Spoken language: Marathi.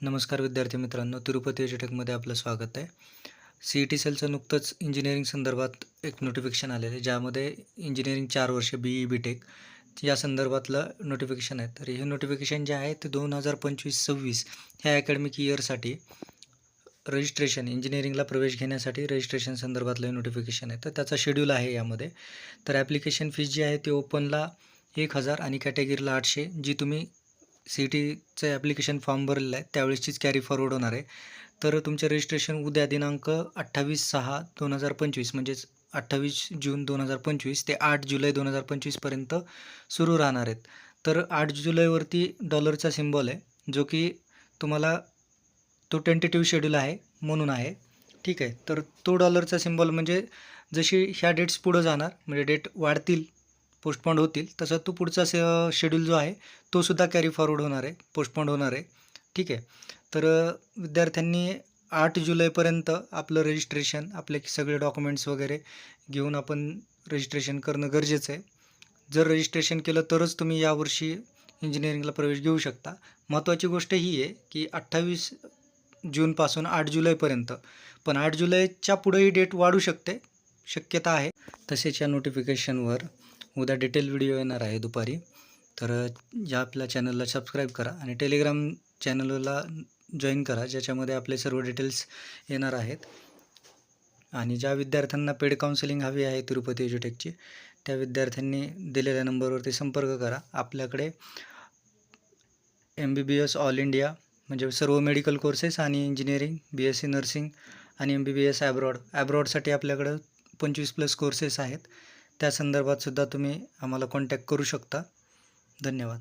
नमस्कार विद्यार्थी मित्रांनो, तिरुपती एज्युटेकमध्ये आपलं स्वागत आहे. CET सेलचं नुकतंच इंजिनिअरिंग संदर्भात एक नोटिफिकेशन आलेलं आहे, ज्यामध्ये इंजिनिअरिंग 4 वर्ष BE BTech या संदर्भातलं नोटिफिकेशन आहे. तर हे नोटिफिकेशन जे आहे ते 2025-26 ह्या अकॅडमिक इयरसाठी रजिस्ट्रेशन इंजिनिअरिंगला प्रवेश घेण्यासाठी रजिस्ट्रेशन संदर्भातलं हे नोटिफिकेशन आहे. तर त्याचा शेड्यूल आहे यामध्ये. तर ॲप्लिकेशन फीस जी आहे ती ओपनला 1000 आणि कॅटेगरीला 800, जी तुम्ही CETचं ॲप्लिकेशन फॉर्म भरलेला आहे त्यावेळेसचीच कॅरी फॉरवर्ड होणार आहे. तर तुमचे रजिस्ट्रेशन उद्या दिनांक 28/6/2025 म्हणजेच 28 जून 2025 ते 8 जुलै 2025पर्यंत सुरू राहणार आहेत. तर 8 जुलैवरती डॉलरचा सिम्बॉल आहे, जो की तुम्हाला तो टेंटेटिव्ह शेड्यूल आहे म्हणून आहे. ठीक आहे. तर तो डॉलरचा सिम्बॉल म्हणजे जशी ह्या डेट्स पुढं जाणार, म्हणजे डेट वाढतील, पोस्टपोंड होतील, तसं तो पुढचा शेड्यूल जो आहे तो सुद्धा कॅरी फॉरवर्ड होणार आहे, पोस्टपोंड होणार आहे. ठीक आहे. तर विद्यार्थ्यांनी 8 जुलैपर्यंत आपलं रजिस्ट्रेशन, आपले सगळे डॉक्युमेंट्स वगैरे घेऊन आपण रजिस्ट्रेशन करणं गरजेचं आहे. जर रजिस्ट्रेशन केलं तरच तुम्ही यावर्षी इंजिनिअरिंगला प्रवेश घेऊ शकता. महत्त्वाची गोष्ट ही आहे की 28 जूनपासून 8 जुलैपर्यंत, पण 8 जुलैच्या पुढेही डेट वाढू शकते, शक्यता आहे. तसेच या नोटिफिकेशनवर उद्या डिटेल व्हिडिओ येणार आहे दुपारी. तर या आपल्या चॅनलला सबस्क्राईब करा आणि टेलिग्राम चॅनलला जॉईन करा, ज्याच्यामध्ये आपले सर्व डिटेल्स येणार आहेत. आणि ज्या विद्यार्थ्यांना पेड काउन्सिलिंग हवी आहे तिरुपती एज्युटेकची, त्या विद्यार्थ्यांनी दिलेल्या नंबरवरती संपर्क करा. आपल्याकडे MBBS ऑल इंडिया म्हणजे सर्व मेडिकल कोर्सेस आणि इंजिनिअरिंग, BSc नर्सिंग आणि MBBS ॲब्रॉडसाठी आपल्याकडं 25+ कोर्सेस आहेत. त्या संदर्भातसुद्धा तुम्ही आम्हाला कॉन्टॅक्ट करू शकता. धन्यवाद.